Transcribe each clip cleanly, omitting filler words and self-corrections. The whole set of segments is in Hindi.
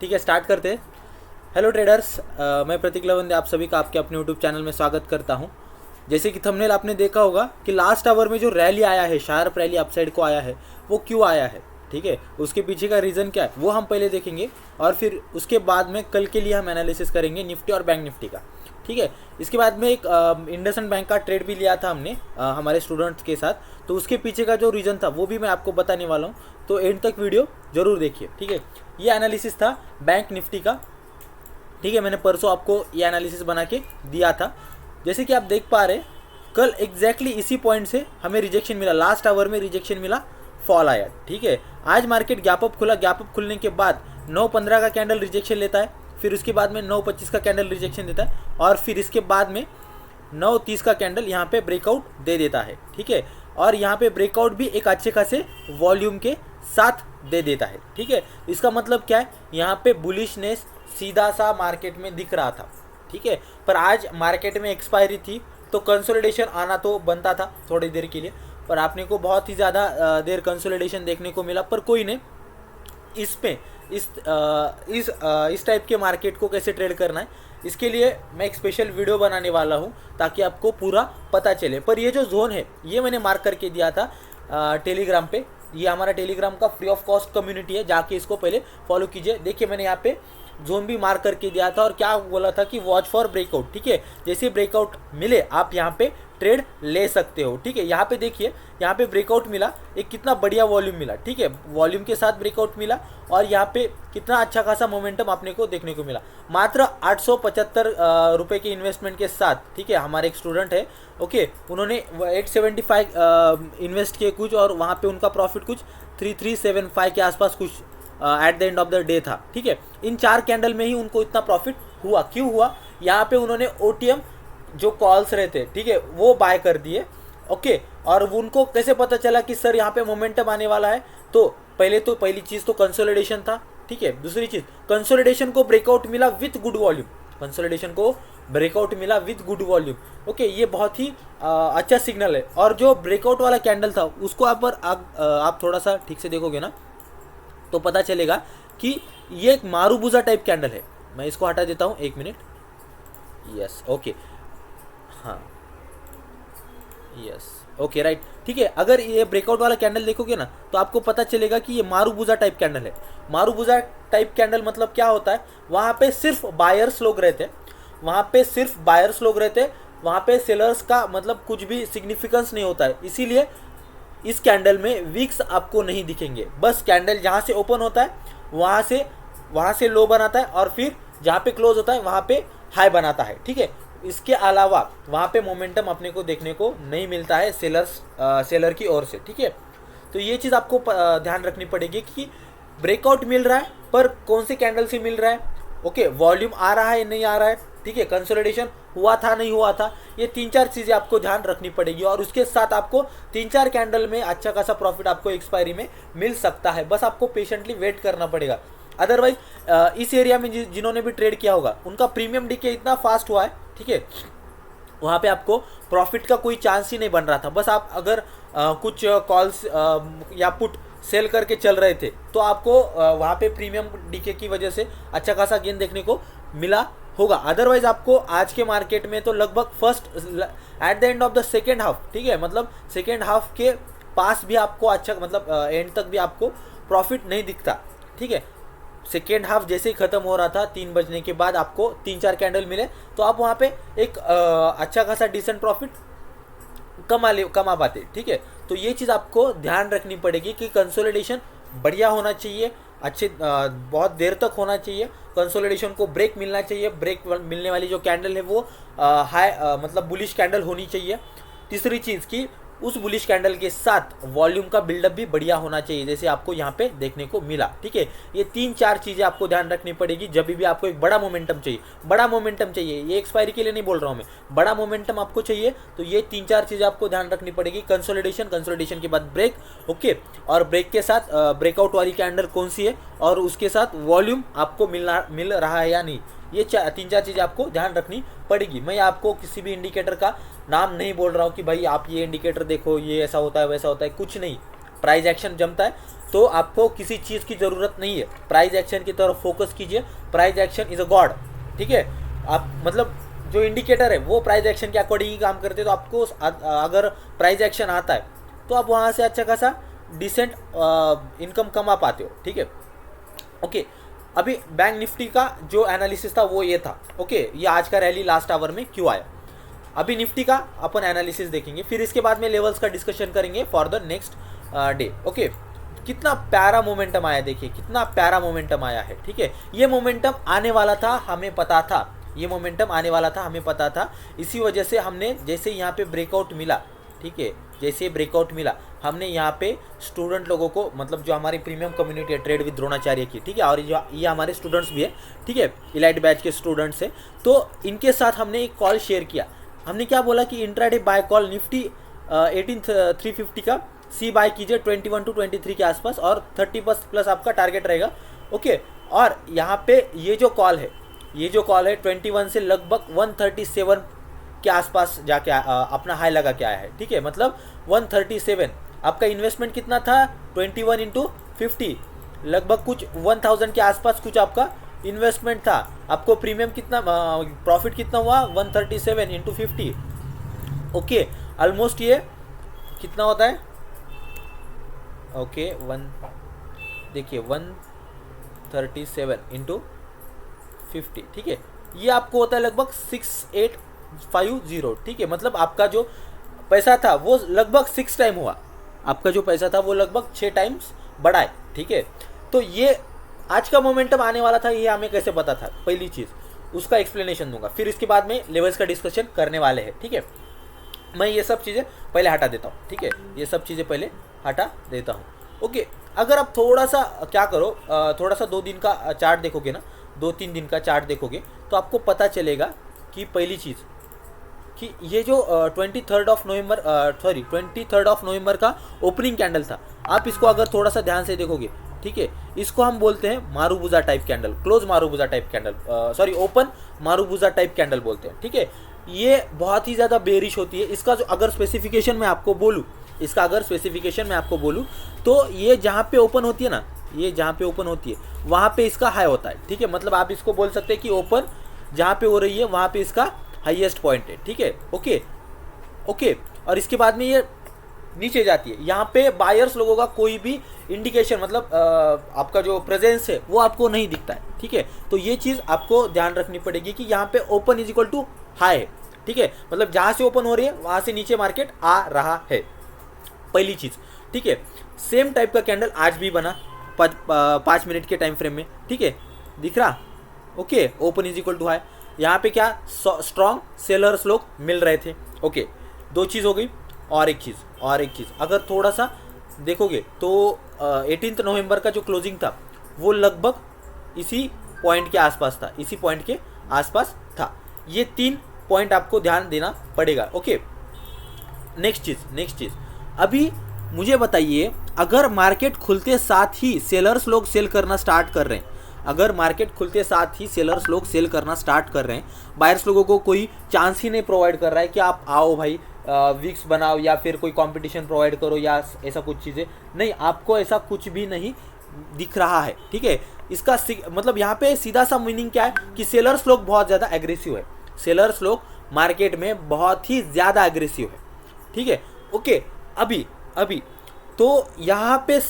ठीक है, स्टार्ट करते हैं। हेलो ट्रेडर्स, मैं प्रतीक लवंदे आप सभी का आपके अपने यूट्यूब चैनल में स्वागत करता हूं। जैसे कि थंबनेल आपने देखा होगा कि लास्ट आवर में जो रैली आया है, शार्प रैली अपसाइड को आया है, वो क्यों आया है, ठीक है, उसके पीछे का रीज़न क्या है वो हम पहले देखेंगे और फिर उसके बाद में कल के लिए हम एनालिसिस करेंगे निफ्टी और बैंक निफ्टी का, ठीक है। इसके बाद में एक इंडसइंड बैंक का ट्रेड भी लिया था हमने हमारे स्टूडेंट्स के साथ, तो उसके पीछे का जो रीज़न था वो भी मैं आपको बताने वाला हूँ, तो एंड तक वीडियो ज़रूर देखिए, ठीक है। ये एनालिसिस था बैंक निफ्टी का, ठीक है। मैंने परसों आपको ये एनालिसिस बना के दिया था। जैसे कि आप देख पा रहे कल एग्जैक्टली इसी पॉइंट से हमें रिजेक्शन मिला, लास्ट आवर में रिजेक्शन मिला, फॉल आया, ठीक है। आज मार्केट गैप अप खुला, गैप अप खुलने के बाद 9.15 का कैंडल रिजेक्शन लेता है, फिर उसके बाद में 9.25 का कैंडल रिजेक्शन देता है और फिर इसके बाद में 9.30 का कैंडल यहाँ पे ब्रेकआउट दे देता है, ठीक है। और यहाँ पे ब्रेकआउट भी एक अच्छे खासे वॉल्यूम के साथ दे देता है, ठीक है। इसका मतलब क्या है, यहाँ पे बुलिशनेस सीधा सा मार्केट में दिख रहा था, ठीक है। पर आज मार्केट में एक्सपायरी थी तो कंसोलिडेशन आना तो बनता था थोड़ी देर के लिए, पर आपने को बहुत ही ज़्यादा देर कंसोलिडेशन देखने को मिला। पर कोई नहीं, इस टाइप के मार्केट को कैसे ट्रेड करना है इसके लिए मैं एक स्पेशल वीडियो बनाने वाला हूँ ताकि आपको पूरा पता चले। पर ये जो जोन है ये मैंने मार्क करके दिया था टेलीग्राम पे, ये हमारा टेलीग्राम का फ्री ऑफ कॉस्ट कम्युनिटी है, जाके इसको पहले फॉलो कीजिए। देखिए मैंने यहाँ पे जोन भी मार्क करके दिया था और क्या बोला था कि वॉच फॉर ब्रेकआउट, ठीक है। जैसे ब्रेकआउट मिले आप यहाँ पे ट्रेड ले सकते हो, ठीक है। यहाँ पे देखिए, यहाँ पे ब्रेकआउट मिला, एक कितना बढ़िया वॉल्यूम मिला, ठीक है, वॉल्यूम के साथ ब्रेकआउट मिला और यहाँ पे कितना अच्छा खासा मोमेंटम आपने को देखने को मिला। मात्र 875 रुपये के इन्वेस्टमेंट के साथ, ठीक है। हमारे एक स्टूडेंट है, ओके, उन्होंने 875 इन्वेस्ट किए कुछ और वहाँ पे उनका प्रॉफिट कुछ 3375 के आसपास कुछ at the end of the day था, ठीक है। इन 4 कैंडल में ही उनको इतना प्रॉफिट हुआ। क्यों हुआ? यहाँ पे उन्होंने ओटीएम जो कॉल्स रहते, ठीक है, वो बाय कर दिए, ओके। और उनको कैसे पता चला कि सर यहाँ पे मोमेंटम आने वाला है? तो पहली चीज़ तो कंसोलिडेशन था, ठीक है। दूसरी चीज़, कंसोलिडेशन को ब्रेकआउट मिला विथ गुड वॉल्यूम, कंसोलिडेशन को ब्रेकआउट मिला विथ गुड वॉल्यूम, ओके। ये बहुत ही अच्छा सिग्नल है। और जो ब्रेकआउट वाला कैंडल था उसको आप थोड़ा सा ठीक से देखोगे ना तो पता चलेगा कि ये एक मारूबुजा टाइप कैंडल है। मैं इसको हटा देता हूँ, एक मिनट, यस, ओके, हाँ, यस, ओके, राइट, ठीक है। अगर ये ब्रेकआउट वाला कैंडल देखोगे ना तो आपको पता चलेगा कि ये मारूबुजा टाइप कैंडल है। मारूबुजा टाइप कैंडल मतलब क्या होता है, वहाँ पे सिर्फ बायर्स लोग रहते हैं, वहाँ पे सिर्फ बायर्स लोग रहते हैं, वहाँ पे सेलर्स का मतलब कुछ भी सिग्निफिकेंस नहीं होता है। इसीलिए इस कैंडल में वीक्स आपको नहीं दिखेंगे। बस कैंडल जहाँ से ओपन होता है वहाँ से लो बनाता है और फिर जहाँ पे क्लोज होता है वहाँ पे हाई बनाता है, ठीक है। इसके अलावा वहाँ पे मोमेंटम अपने को देखने को नहीं मिलता है सेलर की ओर से, ठीक है। तो ये चीज़ आपको ध्यान रखनी पड़ेगी कि ब्रेकआउट मिल रहा है पर कौन से कैंडल से मिल रहा है, ओके, वॉल्यूम आ रहा है नहीं आ रहा है, ठीक है, कंसोलिडेशन हुआ था नहीं हुआ था, ये 3-4 चीज़ें आपको ध्यान रखनी पड़ेगी। और उसके साथ आपको 3-4 कैंडल में अच्छा खासा प्रॉफिट आपको एक्सपायरी में मिल सकता है। बस आपको पेशेंटली वेट करना पड़ेगा। अदरवाइज इस एरिया में जिन्होंने भी ट्रेड किया होगा उनका प्रीमियम डीके इतना फास्ट हुआ है, ठीक है, वहाँ पे आपको प्रॉफिट का कोई चांस ही नहीं बन रहा था। बस आप अगर कुछ कॉल्स या पुट सेल करके चल रहे थे तो आपको वहाँ पे प्रीमियम डीके की वजह से अच्छा खासा गेन देखने को मिला होगा। अदरवाइज आपको आज के मार्केट में तो लगभग at the end of the second half, ठीक है, मतलब सेकेंड हाफ के पास भी आपको अच्छा मतलब एंड तक भी आपको प्रॉफिट नहीं दिखता, ठीक है। सेकेंड हाफ जैसे ही ख़त्म हो रहा था 3 बजने के बाद आपको 3-4 कैंडल मिले तो आप वहाँ पे एक अच्छा खासा डिसेंट प्रॉफिट कमा पाते, ठीक है। तो ये चीज़ आपको ध्यान रखनी पड़ेगी कि कंसोलिडेशन बढ़िया होना चाहिए, अच्छे बहुत देर तक होना चाहिए, कंसोलिडेशन को ब्रेक मिलना चाहिए, ब्रेक मिलने वाली जो कैंडल है वो हाई मतलब बुलिश कैंडल होनी चाहिए। तीसरी चीज़ की उस बुलिश कैंडल के साथ वॉल्यूम का बिल्डअप भी बढ़िया होना चाहिए, जैसे आपको यहाँ पे देखने को मिला, ठीक है। ये 3-4 चीज़ें आपको ध्यान रखनी पड़ेगी जब भी आपको एक बड़ा मोमेंटम चाहिए, बड़ा मोमेंटम चाहिए, ये एक्सपायरी के लिए नहीं बोल रहा हूँ मैं, बड़ा मोमेंटम आपको चाहिए तो ये 3-4 चीज़ें आपको ध्यान रखनी पड़ेगी। कंसोलिडेशन के बाद ब्रेक, ओके, और ब्रेक के साथ ब्रेकआउट वाली कैंडल कौन सी है और उसके साथ वॉल्यूम आपको मिल रहा है या नहीं, ये 3-4 चीज़ें आपको ध्यान रखनी पड़ेगी। मैं आपको किसी भी इंडिकेटर का नाम नहीं बोल रहा हूँ कि भाई आप ये इंडिकेटर देखो, ये ऐसा होता है वैसा होता है, कुछ नहीं। प्राइस एक्शन जमता है तो आपको किसी चीज़ की ज़रूरत नहीं है, प्राइस एक्शन की तरफ फोकस कीजिए। Price action is a God, ठीक है। आप मतलब जो इंडिकेटर है वो प्राइस एक्शन के अकॉर्डिंग ही काम करते हैं। तो आपको अगर प्राइस एक्शन आता है तो आप वहाँ से अच्छा खासा डिसेंट इनकम कमा पाते हो, ठीक है। ओके, अभी बैंक निफ्टी का जो एनालिसिस था वो ये था। ओके, ये आज का रैली लास्ट आवर में क्यों आया। अभी निफ्टी का अपन एनालिसिस देखेंगे, फिर इसके बाद में लेवल्स का डिस्कशन करेंगे for the next day. Okay, कितना प्यारा मोमेंटम आया, देखिए कितना प्यारा मोमेंटम आया है, ठीक है। ये मोमेंटम आने वाला था, हमें पता था, ये मोमेंटम आने वाला था, हमें पता था। इसी वजह से हमने जैसे यहाँ पे ब्रेकआउट मिला, ठीक है, जैसे ब्रेकआउट मिला हमने यहाँ पे स्टूडेंट लोगों को, मतलब जो हमारी प्रीमियम कम्युनिटी है ट्रेड विद द्रोणाचार्य की, ठीक है, और ये हमारे स्टूडेंट्स भी है, ठीक है, इलाइट बैच के स्टूडेंट्स हैं, तो इनके साथ हमने एक कॉल शेयर किया। हमने क्या बोला कि इंट्राडे बाय कॉल निफ्टी 18350 का सी बाय कीजिए 21 to 23 के आसपास, और 30% प्लस आपका टारगेट रहेगा। ओके, और यहाँ पे ये जो कॉल है 21 से लगभग 137 के आसपास जाके अपना हाई लगा के आया है, ठीक है। मतलब 137, आपका इन्वेस्टमेंट कितना था 21 into 50, लगभग कुछ 1000 के आसपास कुछ आपका इन्वेस्टमेंट था। आपको प्रीमियम कितना, प्रॉफिट कितना हुआ 137 into 50। ओके, ऑलमोस्ट ये कितना होता है, ओके, देखिए 137 into 50, ठीक है, ये आपको होता है लगभग 6850, ठीक है। मतलब आपका जो पैसा था वो लगभग 6 टाइम हुआ, आपका जो पैसा था वो लगभग 6 टाइम्स बढ़ा है, ठीक है। तो ये आज का मोमेंटम आने वाला था, ये हमें कैसे पता था, पहली चीज़ उसका एक्सप्लेनेशन दूंगा, फिर इसके बाद में लेवल्स का डिस्कशन करने वाले हैं, ठीक है। मैं ये सब चीज़ें पहले हटा देता हूँ, ठीक है, ये सब चीज़ें पहले हटा देता हूँ। ओके, अगर आप थोड़ा सा क्या करो, थोड़ा सा 2 दिन का चार्ट देखोगे ना, 2-3 दिन का चार्ट देखोगे तो आपको पता चलेगा कि पहली चीज़ कि ये जो 23rd ऑफ नवंबर का ओपनिंग कैंडल था, आप इसको अगर थोड़ा सा ध्यान से देखोगे, ठीक है, इसको हम बोलते हैं marubozu type candle, close marubozu type candle, open marubozu type candle बोलते हैं, ठीक है। ये बहुत ही ज़्यादा बेरिश होती है। इसका जो अगर स्पेसिफिकेशन मैं आपको बोलूँ, तो ये जहाँ पे ओपन होती है ना, ये जहाँ पे ओपन होती है वहाँ पे इसका हाई होता है, ठीक है। मतलब आप इसको बोल सकते हैं कि ओपन जहाँ पे हो रही है वहाँ पे इसका हाईएस्ट पॉइंट है, ठीक है। ओके, और इसके बाद में ये नीचे जाती है, यहाँ पे बायर्स लोगों का कोई भी इंडिकेशन, मतलब आपका जो प्रेजेंस है वो आपको नहीं दिखता है, ठीक है। तो ये चीज़ आपको ध्यान रखनी पड़ेगी कि यहाँ पे open is equal to high है, ठीक है। मतलब जहाँ से ओपन हो रही है वहाँ से नीचे मार्केट आ रहा है, पहली चीज़, ठीक है। सेम टाइप का कैंडल आज भी बना 5 मिनट के टाइम फ्रेम में, ठीक है, दिख रहा। Okay, open is equal to high, यहाँ पे क्या स्ट्रॉन्ग सेलर्स लोग मिल रहे थे। ओके, 2 चीज़ हो गई, और एक चीज़ अगर थोड़ा सा देखोगे तो 18 नवंबर का जो क्लोजिंग था वो लगभग इसी पॉइंट के आसपास था, ये 3 पॉइंट आपको ध्यान देना पड़ेगा। ओके, नेक्स्ट चीज़ अभी मुझे बताइए, अगर मार्केट खुलते साथ ही सेलर्स लोग सेल करना स्टार्ट कर रहे हैं, बायर्स लोगों को कोई चांस ही नहीं प्रोवाइड कर रहा है कि आप आओ भाई विक्स बनाओ या फिर कोई कंपटीशन प्रोवाइड करो या ऐसा कुछ चीज़ें नहीं, आपको ऐसा कुछ भी नहीं दिख रहा है, ठीक है। इसका मतलब यहाँ पे सीधा सा मीनिंग क्या है कि सेलर्स लोग बहुत ज़्यादा एग्रेसिव है, सेलर्स लोग मार्केट में बहुत ही ज़्यादा एग्रेसिव है, ठीक है। ओके, अभी तो यहाँ पे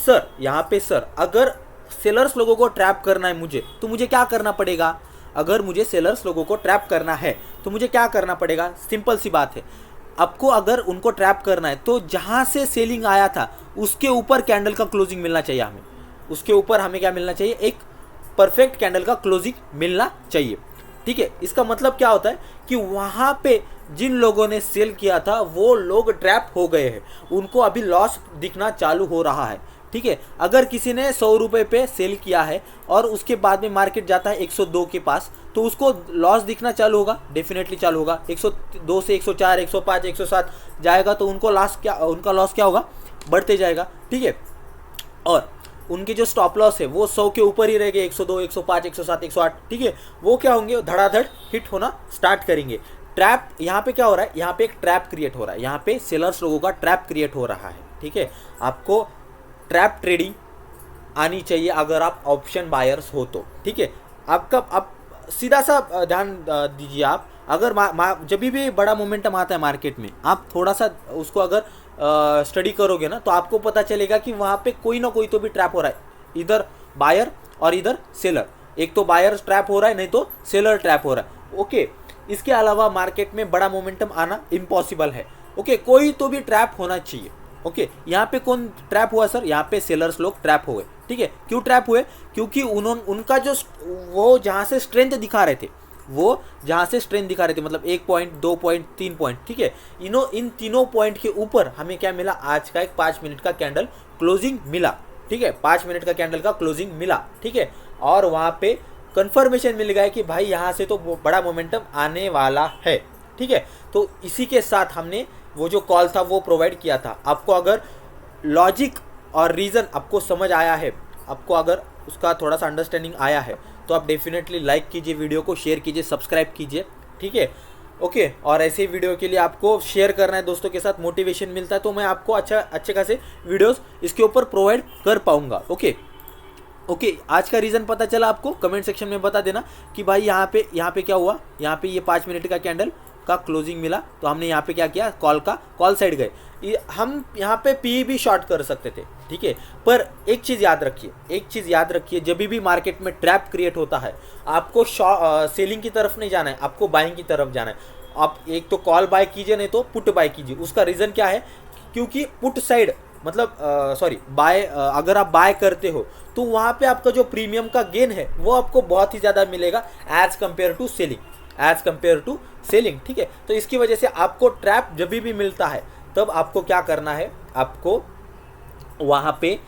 सर अगर सेलर्स लोगों को ट्रैप करना है मुझे, तो मुझे क्या करना पड़ेगा? अगर मुझे सेलर्स लोगों को ट्रैप करना है तो मुझे क्या करना पड़ेगा? सिंपल सी बात है, आपको अगर उनको ट्रैप करना है तो जहाँ से सेलिंग आया था उसके ऊपर कैंडल का क्लोजिंग मिलना चाहिए हमें, उसके ऊपर हमें क्या मिलना चाहिए? एक परफेक्ट कैंडल का क्लोजिंग मिलना चाहिए, ठीक है। इसका मतलब क्या होता है कि वहाँ पे जिन लोगों ने सेल किया था वो लोग ट्रैप हो गए हैं, उनको अभी लॉस दिखना चालू हो रहा है, ठीक है। अगर किसी ने 100 रुपये पे सेल किया है और उसके बाद में मार्केट जाता है 102 के पास, तो उसको लॉस दिखना चालू होगा, डेफिनेटली चालू होगा। 102 से 104, 105, 107 जाएगा तो उनका लॉस क्या होगा? बढ़ते जाएगा, ठीक है। और उनके जो स्टॉप लॉस है वो 100 के ऊपर ही रहेंगे, 102, 105, 107, 108, ठीक है। वो क्या होंगे? धड़ाधड़ हिट होना स्टार्ट करेंगे। ट्रैप यहाँ पे क्या हो रहा है? यहाँ पे एक ट्रैप क्रिएट हो रहा है, यहाँ पे सेलर्स लोगों का ट्रैप क्रिएट हो रहा है, ठीक है। आपको ट्रैप ट्रेडिंग आनी चाहिए अगर आप ऑप्शन बायर्स हो तो, ठीक है। आप सीधा सा ध्यान दीजिए। आप अगर जब भी बड़ा मोमेंटम आता है मार्केट में, आप थोड़ा सा उसको अगर स्टडी करोगे ना, तो आपको पता चलेगा कि वहाँ पे कोई ना कोई तो भी ट्रैप हो रहा है, इधर बायर और इधर सेलर। एक तो बायर ट्रैप हो रहा है, नहीं तो सेलर ट्रैप हो रहा है, ओके। इसके अलावा मार्केट में बड़ा मोमेंटम आना इम्पॉसिबल है, ओके। कोई तो भी ट्रैप होना चाहिए, ओके। यहाँ पे कौन ट्रैप हुआ सर? यहाँ पे सेलर्स लोग ट्रैप हुए, ठीक है। क्यों ट्रैप हुए? क्योंकि उनका जो वो जहाँ से स्ट्रेंथ दिखा रहे थे, मतलब 1 पॉइंट, 2 पॉइंट, 3 पॉइंट, ठीक है। इन तीनों पॉइंट के ऊपर हमें क्या मिला? आज का एक 5 मिनट का कैंडल क्लोजिंग मिला, ठीक है। 5 मिनट का कैंडल का क्लोजिंग मिला, ठीक है। और वहाँ पे कंफर्मेशन मिल गया कि भाई यहाँ से तो बड़ा मोमेंटम आने वाला है, ठीक है। तो इसी के साथ हमने वो जो कॉल था वो प्रोवाइड किया था। आपको अगर लॉजिक और रीज़न आपको समझ आया है, आपको अगर उसका थोड़ा सा अंडरस्टैंडिंग आया है, तो आप डेफिनेटली लाइक कीजिए, वीडियो को शेयर कीजिए, सब्सक्राइब कीजिए, ठीक है, ओके। और ऐसे वीडियो के लिए आपको शेयर करना है दोस्तों के साथ, मोटिवेशन मिलता है तो मैं आपको अच्छे खासे वीडियोस इसके ऊपर प्रोवाइड कर पाऊंगा, ओके। आज का रीज़न पता चला आपको? कमेंट सेक्शन में बता देना कि भाई यहाँ पे क्या हुआ। यहाँ पे ये 5 मिनट का कैंडल का क्लोजिंग मिला, तो हमने यहाँ पे क्या किया? कॉल साइड गए। हम यहाँ पे पी भी शॉर्ट कर सकते थे, ठीक है। पर एक चीज़ याद रखिए, जब भी मार्केट में ट्रैप क्रिएट होता है, आपको सेलिंग की तरफ नहीं जाना है, आपको बाइंग की तरफ जाना है। आप एक तो कॉल बाय कीजिए, नहीं तो पुट बाय कीजिए। उसका रीज़न क्या है? क्योंकि पुट साइड मतलब बाय, अगर आप बाय करते हो तो वहाँ पे आपका जो प्रीमियम का गेन है वो आपको बहुत ही ज़्यादा मिलेगा एज कंपेयर टू सेलिंग, ठीक है। तो इसकी वजह से आपको ट्रैप जब भी मिलता है, तब आपको क्या करना है? आपको वहाँ पे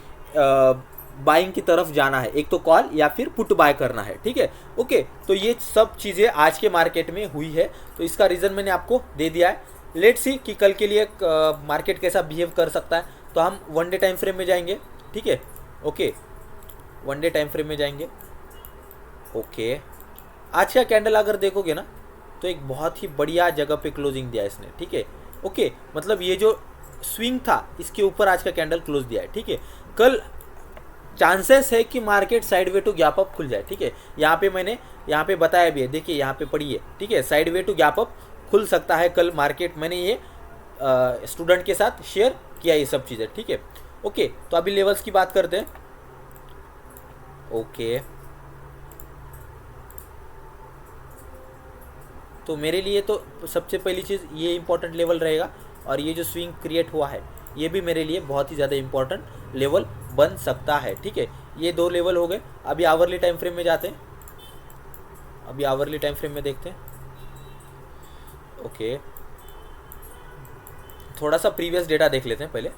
बाइंग की तरफ जाना है, एक तो कॉल या फिर पुट बाय करना है, ठीक है, ओके। तो ये सब चीज़ें आज के मार्केट में हुई है, तो इसका रीज़न मैंने आपको दे दिया है। लेट्स सी कि कल के लिए मार्केट कैसा बिहेव कर सकता है। तो हम 1 डे टाइम फ्रेम में जाएंगे, ठीक है, ओके। 1 डे टाइम फ्रेम में जाएंगे, ओके। आज का कैंडल अगर देखोगे ना, तो एक बहुत ही बढ़िया जगह पे क्लोजिंग दिया इसने, ठीक है, ओके। मतलब ये जो स्विंग था इसके ऊपर आज का कैंडल क्लोज दिया है, ठीक है। कल चांसेस है कि market sideway to gap up खुल जाए, ठीक है। यहाँ पे बताया भी है, देखिए यहाँ पे पढ़िए, ठीक है। साइडवे टू गैप अप खुल सकता है कल मार्केट। मैंने ये स्टूडेंट के साथ शेयर किया ये सब चीज़ें, ठीक है, ओके। तो अभी लेवल्स की बात करते हैं, ओके। तो मेरे लिए तो सबसे पहली चीज़ ये इंपॉर्टेंट लेवल रहेगा, और ये जो स्विंग क्रिएट हुआ है ये भी मेरे लिए बहुत ही ज़्यादा इंपॉर्टेंट लेवल बन सकता है, ठीक है। ये 2 लेवल हो गए। अभी आवरली टाइम फ्रेम में जाते हैं, अभी आवरली टाइम फ्रेम में देखते हैं, ओके। थोड़ा सा प्रीवियस डेटा देख लेते हैं पहले।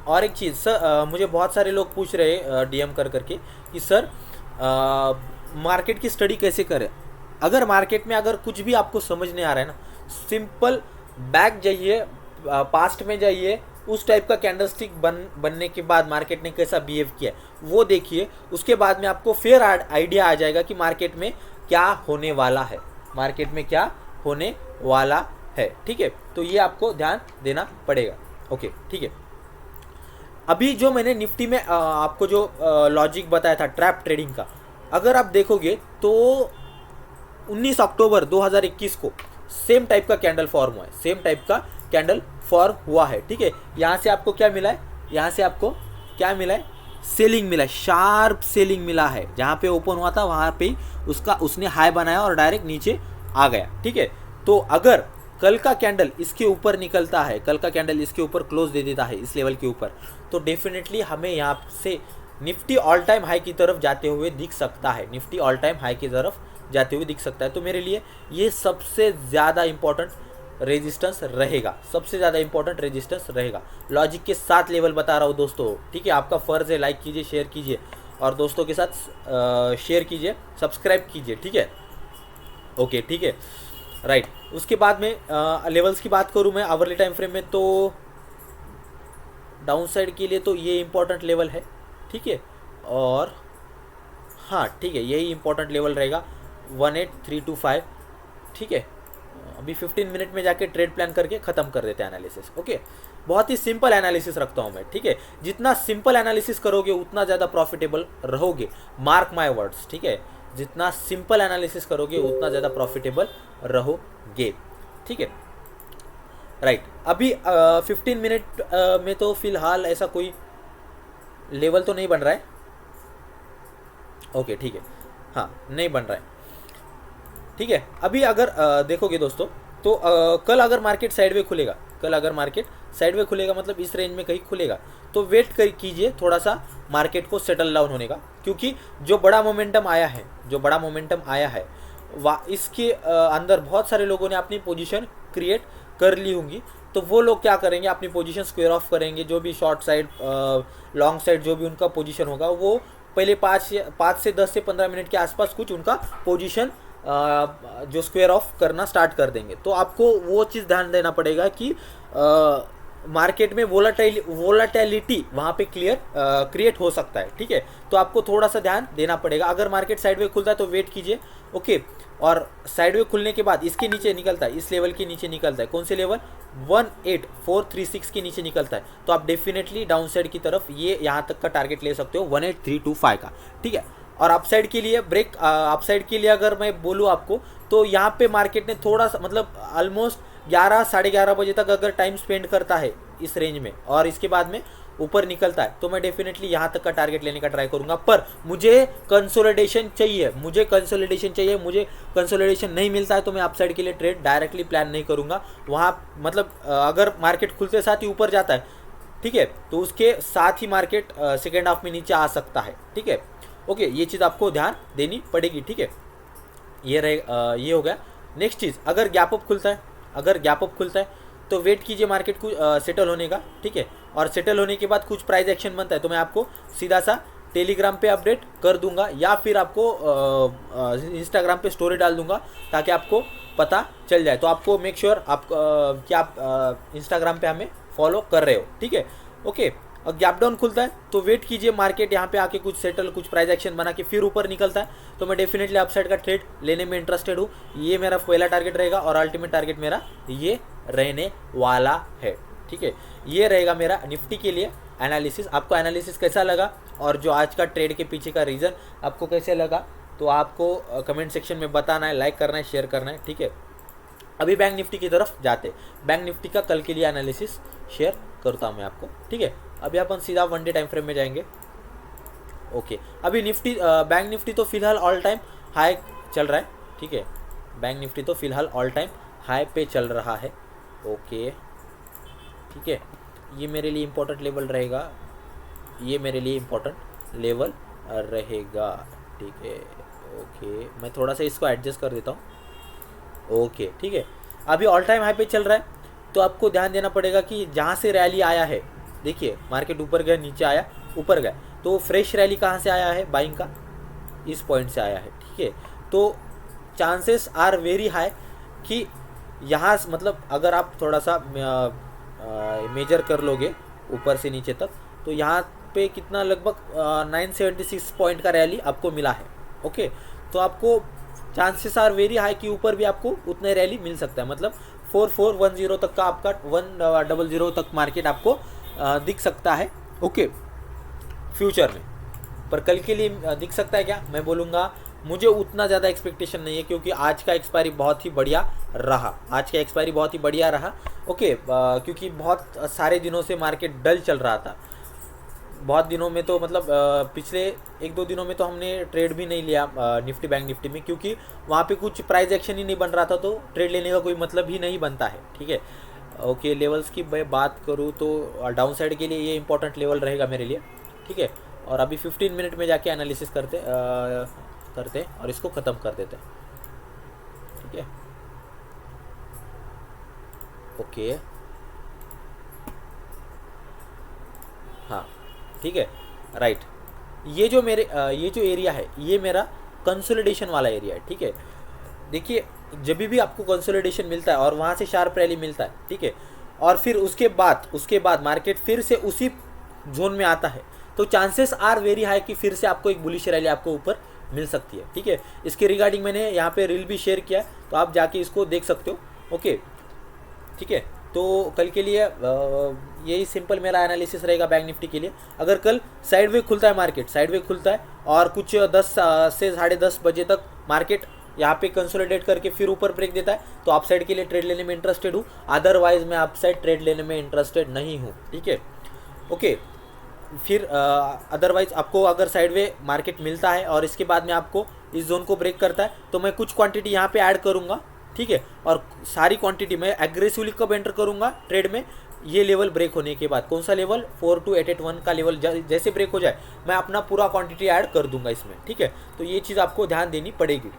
और एक चीज़ सर, मुझे बहुत सारे लोग पूछ रहे डीएम करके कि सर मार्केट की स्टडी कैसे करें। अगर मार्केट में अगर कुछ भी आपको समझ नहीं आ रहा है ना, सिंपल बैक जाइए, पास्ट में जाइए, उस टाइप का कैंडलस्टिक बनने के बाद मार्केट ने कैसा बिहेव किया वो देखिए। उसके बाद में आपको फेयर आइडिया आ जाएगा कि मार्केट में क्या होने वाला है, ठीक है। तो ये आपको ध्यान देना पड़ेगा, ओके, ठीक है। अभी जो मैंने निफ्टी में आपको जो लॉजिक बताया था ट्रैप ट्रेडिंग का, अगर आप देखोगे तो 19 अक्टूबर 2021 को सेम टाइप का कैंडल फॉर्म हुआ है, ठीक है। यहाँ से आपको क्या मिला है? सेलिंग मिला है, शार्प सेलिंग मिला है। जहाँ पे ओपन हुआ था वहाँ पे उसने हाई बनाया और डायरेक्ट नीचे आ गया, ठीक है। तो अगर कल का कैंडल इसके ऊपर निकलता है, कल का कैंडल इसके ऊपर क्लोज दे देता है इस लेवल के ऊपर, तो डेफिनेटली हमें यहाँ से निफ्टी ऑल टाइम हाई की तरफ जाते हुए दिख सकता है। तो मेरे लिए ये सबसे ज़्यादा इंपॉर्टेंट रेजिस्टेंस रहेगा। लॉजिक के साथ लेवल बता रहा हूँ दोस्तों, ठीक है। आपका फ़र्ज़ है, लाइक कीजिए, शेयर कीजिए, और दोस्तों के साथ शेयर कीजिए, सब्सक्राइब कीजिए, ठीक है, ओके, ठीक है, राइट। उसके बाद में लेवल्स की बात करूँ मैं आवरली टाइम फ्रेम में, तो डाउन साइड के लिए तो ये इंपॉर्टेंट लेवल है, ठीक है। और हाँ, ठीक है, यही इंपॉर्टेंट लेवल रहेगा 18325, ठीक है, अभी 15 मिनट में जाके ट्रेड प्लान करके ख़त्म कर देते हैं एनालिसिस। ओके, बहुत ही सिंपल एनालिसिस रखता हूँ मैं, ठीक है। जितना सिंपल एनालिसिस करोगे उतना ज़्यादा प्रॉफिटेबल रहोगे, मार्क माय वर्ड्स, ठीक है। जितना सिंपल एनालिसिस करोगे उतना ज़्यादा प्रॉफिटेबल रहोगे, ठीक है। राइट, अभी 15 मिनट में तो फिलहाल ऐसा कोई लेवल तो नहीं बन रहा है। ओके, ठीक है, हाँ नहीं बन रहा है, ठीक है। अभी अगर देखोगे दोस्तों तो कल अगर मार्केट साइडवे खुलेगा, कल अगर मार्केट साइडवे खुलेगा मतलब इस रेंज में कहीं खुलेगा, तो वेट कर कीजिए थोड़ा सा मार्केट को सेटल डाउन होने का, क्योंकि जो बड़ा मोमेंटम आया है, जो बड़ा मोमेंटम आया है इसके अंदर बहुत सारे लोगों ने अपनी पोजीशन क्रिएट कर ली होंगी। तो वो लोग क्या करेंगे, अपनी पोजीशन स्क्वायर ऑफ करेंगे। जो भी शॉर्ट साइड लॉन्ग साइड जो भी उनका पोजीशन होगा, वो पहले 5 से 10 से 15 मिनट के आसपास कुछ उनका पोजीशन जो स्क्वायर ऑफ करना स्टार्ट कर देंगे। तो आपको वो चीज़ ध्यान देना पड़ेगा कि मार्केट में वोलाटिलिटी वहाँ पे क्रिएट हो सकता है, ठीक है। तो आपको थोड़ा सा ध्यान देना पड़ेगा। अगर मार्केट साइडवे खुलता है तो वेट कीजिए, ओके। और साइडवे खुलने के बाद इसके नीचे निकलता है, इस लेवल के नीचे निकलता है, कौन से लेवल 18436 के नीचे निकलता है, तो आप डेफिनेटली डाउन साइड की तरफ ये यहाँ तक का टारगेट ले सकते हो 18325 का, ठीक है। और अपसाइड के लिए अपसाइड के लिए अगर मैं बोलूँ आपको, तो यहाँ पे मार्केट ने थोड़ा सा मतलब ऑलमोस्ट 11 साढ़े 11 बजे तक अगर टाइम स्पेंड करता है इस रेंज में और इसके बाद में ऊपर निकलता है, तो मैं डेफिनेटली यहाँ तक का टारगेट लेने का ट्राई करूँगा। पर मुझे कंसोलिडेशन चाहिए, मुझे कंसोलिडेशन नहीं मिलता है तो मैं अपसाइड के लिए ट्रेड डायरेक्टली प्लान नहीं करूँगा। वहाँ मतलब अगर मार्केट खुलते साथ ही ऊपर जाता है, ठीक है, तो उसके साथ ही मार्केट सेकेंड हाफ में नीचे आ सकता है, ठीक है। ओके, ये चीज़ आपको ध्यान देनी पड़ेगी, ठीक है। ये हो गया। नेक्स्ट चीज़, अगर गैप अप खुलता है तो वेट कीजिए मार्केट को सेटल होने का, ठीक है। और सेटल होने के बाद कुछ प्राइस एक्शन बनता है तो मैं आपको सीधा सा टेलीग्राम पे अपडेट कर दूंगा, या फिर आपको इंस्टाग्राम पे स्टोरी डाल दूंगा ताकि आपको पता चल जाए। तो आपको मेक श्योर कि आप इंस्टाग्राम पे हमें फॉलो कर रहे हो, ठीक है। ओके, और गैप डाउन खुलता है तो वेट कीजिए मार्केट यहाँ पे आके कुछ प्राइस एक्शन बना के फिर ऊपर निकलता है तो मैं डेफिनेटली अपसाइड का ट्रेड लेने में इंटरेस्टेड हूँ। ये मेरा पहला टारगेट रहेगा और अल्टीमेट टारगेट मेरा ये रहने वाला है, ठीक है। ये रहेगा मेरा निफ्टी के लिए एनालिसिस। आपको एनालिसिस कैसा लगा और जो आज का ट्रेड के पीछे का रीज़न आपको कैसे लगा, तो आपको कमेंट सेक्शन में बताना है, लाइक करना है, शेयर करना है, ठीक है। अभी बैंक निफ्टी की तरफ जाते, बैंक निफ्टी का कल के लिए एनालिसिस शेयर करता हूँ मैं आपको, ठीक है। अभी अपन सीधा 1 डे टाइम फ्रेम में जाएंगे। ओके, अभी बैंक निफ्टी तो फिलहाल ऑल टाइम हाई चल रहा है, ठीक है। बैंक निफ्टी तो फिलहाल ऑल टाइम हाई पे चल रहा है, ओके, ठीक है। ये मेरे लिए इम्पोर्टेंट लेवल रहेगा, ठीक है। ओके, मैं थोड़ा सा इसको एडजस्ट कर देता हूँ, ओके, ठीक है। अभी ऑल टाइम हाई पे चल रहा है तो आपको ध्यान देना पड़ेगा कि जहाँ से रैली आया है, देखिए मार्केट ऊपर गया, नीचे आया, ऊपर गया, तो फ्रेश रैली कहाँ से आया है, बाइंग का इस पॉइंट से आया है, ठीक है। तो चांसेस आर वेरी हाई कि यहाँ मतलब अगर आप थोड़ा सा मेजर कर लोगे ऊपर से नीचे तक, तो यहाँ पे कितना लगभग 976 पॉइंट का रैली आपको मिला है, ओके। तो आपको चांसेस आर वेरी हाई कि ऊपर भी आपको उतने रैली मिल सकता है, मतलब 4410 तक का आपका 100 तक मार्केट आपको दिख सकता है, ओके, फ्यूचर में। पर कल के लिए दिख सकता है क्या, मैं बोलूँगा मुझे उतना ज़्यादा एक्सपेक्टेशन नहीं है, क्योंकि आज का एक्सपायरी बहुत ही बढ़िया रहा, ओके। क्योंकि बहुत सारे दिनों से मार्केट डल चल रहा था, बहुत दिनों में तो मतलब पिछले 1-2 दिनों में तो हमने ट्रेड भी नहीं लिया निफ्टी बैंक निफ्टी में, क्योंकि वहाँ पे कुछ प्राइस एक्शन ही नहीं बन रहा था, तो ट्रेड लेने का कोई मतलब ही नहीं बनता है, ठीक है। ओके, लेवल्स की मैं बात करूँ तो डाउन साइड के लिए ये इंपॉर्टेंट लेवल रहेगा मेरे लिए, ठीक है। और अभी 15 मिनट में जाके एनालिसिस करते और इसको ख़त्म कर देते, ठीक है। ओके, हाँ, ठीक है, राइट। ये जो एरिया है ये मेरा कंसोलिडेशन वाला एरिया है, ठीक है। देखिए, जब भी आपको कंसोलिडेशन मिलता है और वहाँ से शार्प रैली मिलता है, ठीक है, और फिर उसके बाद मार्केट फिर से उसी जोन में आता है, तो चांसेस आर वेरी हाई कि फिर से आपको एक बुलिश रैली आपको ऊपर मिल सकती है, ठीक है। इसके रिगार्डिंग मैंने यहाँ पे रील भी शेयर किया है, तो आप जाके इसको देख सकते हो, ओके, ठीक है। तो कल के लिए यही सिंपल मेरा एनालिसिस रहेगा बैंक निफ्टी के लिए। अगर कल साइडवे खुलता है, मार्केट साइडवे खुलता है और कुछ 10 से 10:30 बजे तक मार्केट यहाँ पे कंसोलिडेट करके फिर ऊपर ब्रेक देता है, तो आप साइड के लिए ट्रेड लेने में इंटरेस्टेड हूँ, अदरवाइज मैं आप साइड ट्रेड लेने में इंटरेस्टेड नहीं हूँ, ठीक है। ओके, फिर अदरवाइज आपको अगर साइडवे मार्केट मिलता है और इसके बाद में आपको इस जोन को ब्रेक करता है, तो मैं कुछ क्वांटिटी यहाँ पे ऐड करूँगा, ठीक है। और सारी क्वांटिटी मैं एग्रेसिवली कब एंटर करूँगा ट्रेड में, ये लेवल ब्रेक होने के बाद। कौन सा लेवल? 42881 का लेवल जैसे ब्रेक हो जाए मैं अपना पूरा क्वांटिटी ऐड कर दूंगा इसमें, ठीक है। तो ये चीज़ आपको ध्यान देनी पड़ेगी।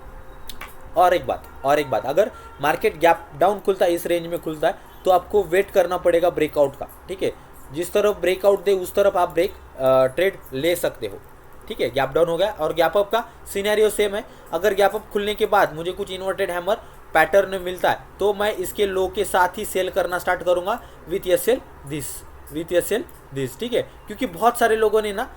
और एक बात, अगर मार्केट गैप डाउन खुलता है, इस रेंज में खुलता है, तो आपको वेट करना पड़ेगा ब्रेकआउट का, ठीक है। जिस तरफ ब्रेकआउट दे उस तरफ आप ट्रेड ले सकते हो, ठीक है। गैप डाउन हो गया और गैप अप का सिनेरियो सेम है। अगर गैप अप खुलने के बाद मुझे कुछ इन्वर्टेड हैमर पैटर्न मिलता है, तो मैं इसके लो के साथ ही सेल करना स्टार्ट करूंगा विथ एसएल दिस, ठीक है। क्योंकि बहुत सारे लोगों ने ना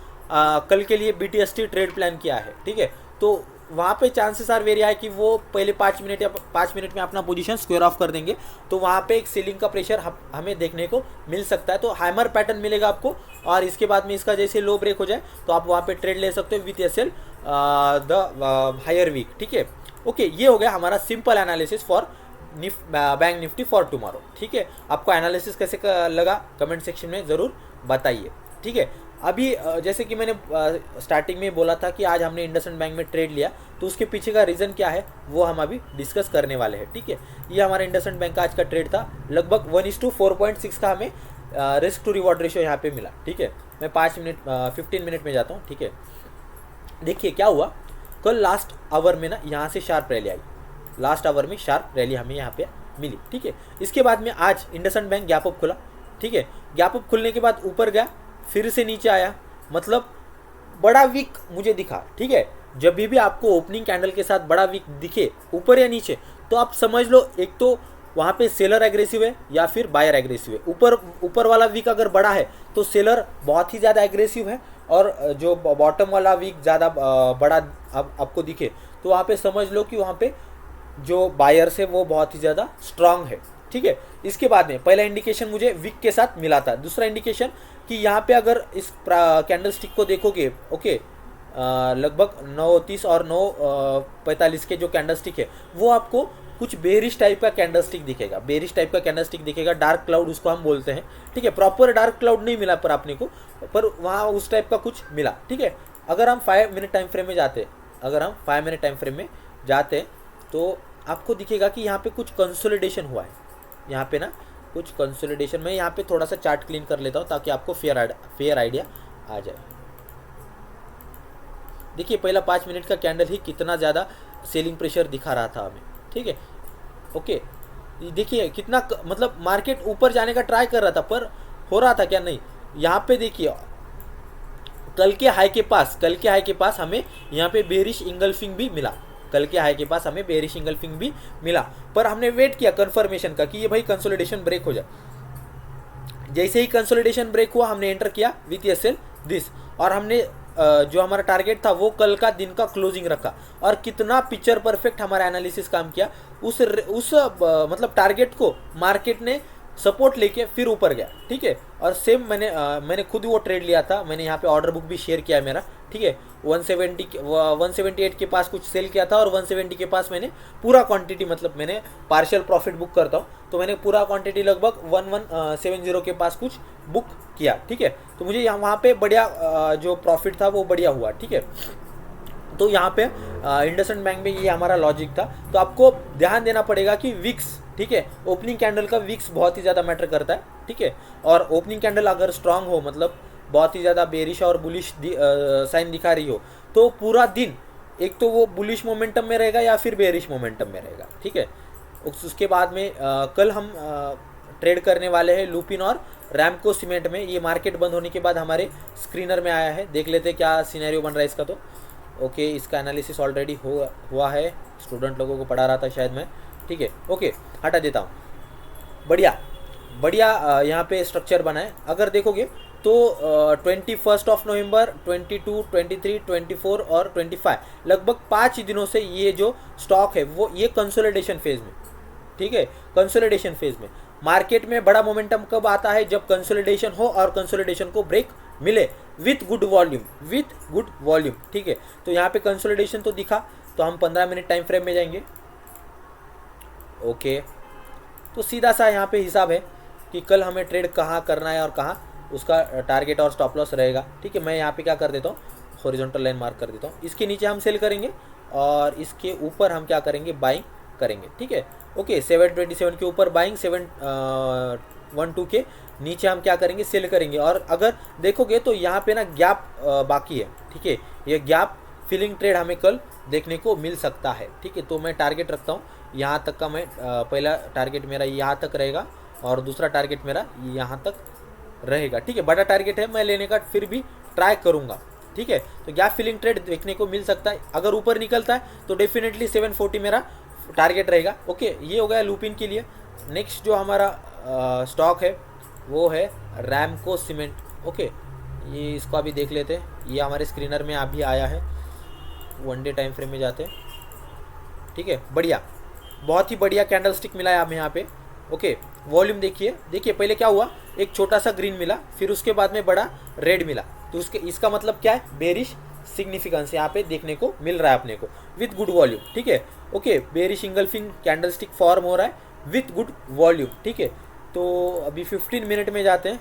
कल के लिए BTST ट्रेड प्लान किया है, ठीक है। तो वहाँ पे चांसेस आर वेरी है कि वो पहले 5 मिनट या 5 मिनट में अपना पोजीशन स्क्वायर ऑफ कर देंगे, तो वहाँ पे एक सेलिंग का प्रेशर हमें देखने को मिल सकता है। तो हैमर पैटर्न मिलेगा आपको और इसके बाद में इसका जैसे लो ब्रेक हो जाए तो आप वहाँ पे ट्रेड ले सकते हो with SL the higher wick, ठीक है। ओके, ये हो गया हमारा simple analysis for bank Nifty for tomorrow, ठीक है। आपको एनालिसिस कैसे लगा कमेंट सेक्शन में ज़रूर बताइए, ठीक है। अभी जैसे कि मैंने स्टार्टिंग में बोला था कि आज हमने इंडसइंड बैंक में ट्रेड लिया, तो उसके पीछे का रीज़न क्या है वो हम अभी डिस्कस करने वाले हैं, ठीक है। ये हमारा इंडसइंड बैंक का आज का ट्रेड था। लगभग 1:4.6 का हमें रिस्क टू रिवॉर्ड रेशियो यहाँ पे मिला, ठीक है। मैं 15 मिनट में जाता हूँ, ठीक है। देखिए क्या हुआ, कल लास्ट आवर में ना यहाँ से शार्प रैली आई, लास्ट आवर में शार्प रैली हमें यहाँ पे मिली, ठीक है। इसके बाद में आज इंडसइंड बैंक गैप अप खुला, ठीक है। गैप अप खुलने के बाद ऊपर गया, फिर से नीचे आया, मतलब बड़ा वीक मुझे दिखा, ठीक है। जब भी आपको ओपनिंग कैंडल के साथ बड़ा वीक दिखे ऊपर या नीचे, तो आप समझ लो एक तो वहाँ पे सेलर एग्रेसिव है या फिर बायर एग्रेसिव है। ऊपर वाला वीक अगर बड़ा है तो सेलर बहुत ही ज़्यादा एग्रेसिव है, और जो बॉटम वाला वीक ज़्यादा बड़ा आपको दिखे तो वहाँ पे समझ लो कि वहाँ पे जो बायर्स है वो बहुत ही ज़्यादा स्ट्रांग है, ठीक है। इसके बाद में पहला इंडिकेशन मुझे विक के साथ मिला था। दूसरा इंडिकेशन कि यहाँ पे अगर इस कैंडल स्टिक को देखोगे, ओके, लगभग 9:30 और 9:45 के जो कैंडल स्टिक है वो आपको कुछ बेरिश टाइप का कैंडल स्टिक दिखेगा, बेरिश टाइप का कैंडल स्टिक दिखेगा, डार्क क्लाउड उसको हम बोलते हैं, ठीक है। प्रॉपर डार्क क्लाउड नहीं मिला पर आपने को, पर वहाँ उस टाइप का कुछ मिला, ठीक है। अगर हम 5 मिनट टाइम फ्रेम में जाते तो आपको दिखेगा कि यहाँ पे कुछ कंसोलिडेशन हुआ है, यहाँ पे ना कुछ कंसोलिडेशन। मैं यहाँ पे थोड़ा सा चार्ट क्लीन कर लेता हूँ ताकि आपको फेयर आइडिया आ जाए। देखिए पहला 5 मिनट का कैंडल ही कितना ज़्यादा सेलिंग प्रेशर दिखा रहा था हमें, ठीक है। ओके, देखिए कितना मतलब मार्केट ऊपर जाने का ट्राई कर रहा था, पर हो रहा था क्या? नहीं। यहाँ पे देखिए कल के हाई के पास हमें यहाँ पे बेरिश इंगल्फिंग भी मिला, पर हमने वेट किया कंफर्मेशन का कि ये भाई कंसोलिडेशन ब्रेक हो जाए। जैसे ही कंसोलिडेशन ब्रेक हुआ हमने एंटर किया विथ एसएल दिस, और हमने जो हमारा टारगेट था वो कल का दिन का क्लोजिंग रखा, और कितना पिक्चर परफेक्ट हमारा एनालिसिस काम किया। उस मतलब टारगेट को मार्केट ने सपोर्ट लेके फिर ऊपर गया, ठीक है। और सेम मैंने खुद वो ट्रेड लिया था, मैंने यहाँ पे ऑर्डर बुक भी शेयर किया है मेरा, ठीक है। 178 के पास कुछ सेल किया था और 170 के पास मैंने पूरा क्वांटिटी, मतलब मैंने पार्शियल प्रॉफिट बुक करता हूँ तो मैंने पूरा क्वांटिटी लगभग 1170 के पास कुछ बुक किया, ठीक है। तो मुझे यहाँ वहाँ पे बढ़िया जो प्रॉफिट था वो बढ़िया हुआ, ठीक है। तो यहाँ पे इंडसइंड बैंक में ये हमारा लॉजिक था। तो आपको ध्यान देना पड़ेगा कि विक्स, ठीक है, ओपनिंग कैंडल का विक्स बहुत ही ज़्यादा मैटर करता है, ठीक है। और ओपनिंग कैंडल अगर स्ट्रांग हो, मतलब बहुत ही ज़्यादा बेरिश और बुलिश साइन दिखा रही हो, तो पूरा दिन एक तो वो बुलिश मोमेंटम में रहेगा या फिर बेरिश मोमेंटम में रहेगा, ठीक है। उसके बाद में कल हम ट्रेड करने वाले हैं लुपिन और रैमको सीमेंट में। ये मार्केट बंद होने के बाद हमारे स्क्रीनर में आया है, देख लेते क्या सिनेरियो बन रहा है इसका। तो ओके, इसका एनालिसिस ऑलरेडी हुआ है, स्टूडेंट लोगों को पढ़ा रहा था शायद मैं, ठीक है। ओके, हटा देता हूँ। बढ़िया यहाँ पे स्ट्रक्चर बना है। अगर देखोगे तो 21 नवंबर, 22, 23, 24 और 25 लगभग 5 दिनों से ये जो स्टॉक है वो ये कंसोलिडेशन फेज में, ठीक है, कंसोलिडेशन फेज में। मार्केट में बड़ा मोमेंटम कब आता है, जब कंसोलिडेशन हो और कंसोलिडेशन को ब्रेक मिले विथ गुड वॉल्यूम, ठीक है। तो यहाँ पे कंसोलिडेशन तो दिखा, तो हम 15 मिनट टाइम फ्रेम में जाएंगे। ओके, तो सीधा सा यहाँ पे हिसाब है कि कल हमें ट्रेड कहाँ करना है और कहाँ उसका टारगेट और स्टॉप लॉस रहेगा, ठीक है। मैं यहाँ पे क्या कर देता हूँ, हॉरिजॉन्टल लाइन मार्क कर देता हूँ। इसके नीचे हम सेल करेंगे और इसके ऊपर हम क्या करेंगे, बाइंग करेंगे, ठीक है। ओके, 727 के ऊपर बाइंग, 712 के नीचे हम क्या करेंगे, सेल करेंगे। और अगर देखोगे तो यहाँ पे ना गैप बाकी है, ठीक है। ये गैप फिलिंग ट्रेड हमें कल देखने को मिल सकता है, ठीक है। तो मैं टारगेट रखता हूँ यहाँ तक का, मैं पहला टारगेट मेरा यहाँ तक रहेगा और दूसरा टारगेट मेरा यहाँ तक रहेगा, ठीक है। बड़ा टारगेट है, मैं लेने का फिर भी ट्राई करूँगा, ठीक है। तो गैप फिलिंग ट्रेड देखने को मिल सकता है। अगर ऊपर निकलता है तो डेफिनेटली 740 मेरा टारगेट रहेगा। ओके, ये हो गया लूपिन के लिए। नेक्स्ट जो हमारा स्टॉक है वो है रैमको सीमेंट। ओके, ये इसको अभी देख लेते हैं। ये हमारे स्क्रीनर में अभी आया है, वन डे टाइम फ्रेम में जाते हैं, ठीक है। बढ़िया, बहुत ही बढ़िया कैंडल स्टिक मिला है हमें यहाँ पे। ओके, वॉल्यूम देखिए पहले क्या हुआ, एक छोटा सा ग्रीन मिला, फिर उसके बाद में बड़ा रेड मिला। तो इसका मतलब क्या है, बेरिश सिग्निफिकेंस यहाँ पे देखने को मिल रहा है अपने को विथ गुड वॉल्यूम, ठीक है। Okay, bearish engulfing candle stick form हो रहा है विथ गुड वॉल्यूम, ठीक है। तो अभी 15 मिनट में जाते हैं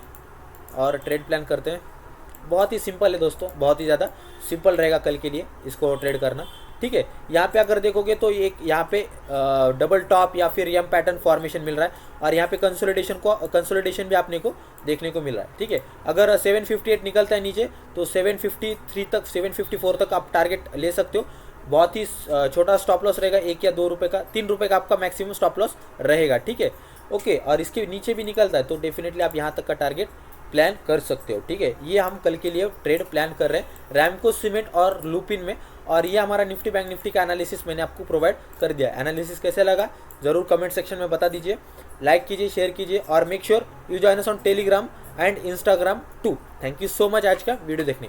और ट्रेड प्लान करते हैं। बहुत ही सिंपल है दोस्तों, बहुत ही ज़्यादा सिंपल रहेगा कल के लिए इसको ट्रेड करना, ठीक है। यहाँ पे अगर देखोगे तो एक यहाँ पे डबल टॉप या फिर एम पैटर्न फॉर्मेशन मिल रहा है और यहाँ पे कंसोलिडेशन भी आपने को देखने को मिल रहा है, ठीक है। अगर 758 निकलता है नीचे तो 753 तक, 754 तक आप टारगेट ले सकते हो। बहुत ही छोटा स्टॉप लॉस रहेगा, 1 या 2 रुपये का, 3 रुपये का आपका मैक्सिमम स्टॉप लॉस रहेगा, ठीक है। ओके, और इसके नीचे भी निकलता है तो डेफिनेटली आप यहाँ तक का टारगेट प्लान कर सकते हो, ठीक है। ये हम कल के लिए ट्रेड प्लान कर रहे हैं रैमको सीमेंट और लूपिन में। और ये हमारा निफ्टी बैंक निफ्टी का एनालिसिस मैंने आपको प्रोवाइड कर दिया। एनालिसिस कैसे लगा ज़रूर कमेंट सेक्शन में बता दीजिए, लाइक कीजिए, शेयर कीजिए और make sure you join us on Telegram and Instagram too. Thank you so much आज का वीडियो देखने के लिए।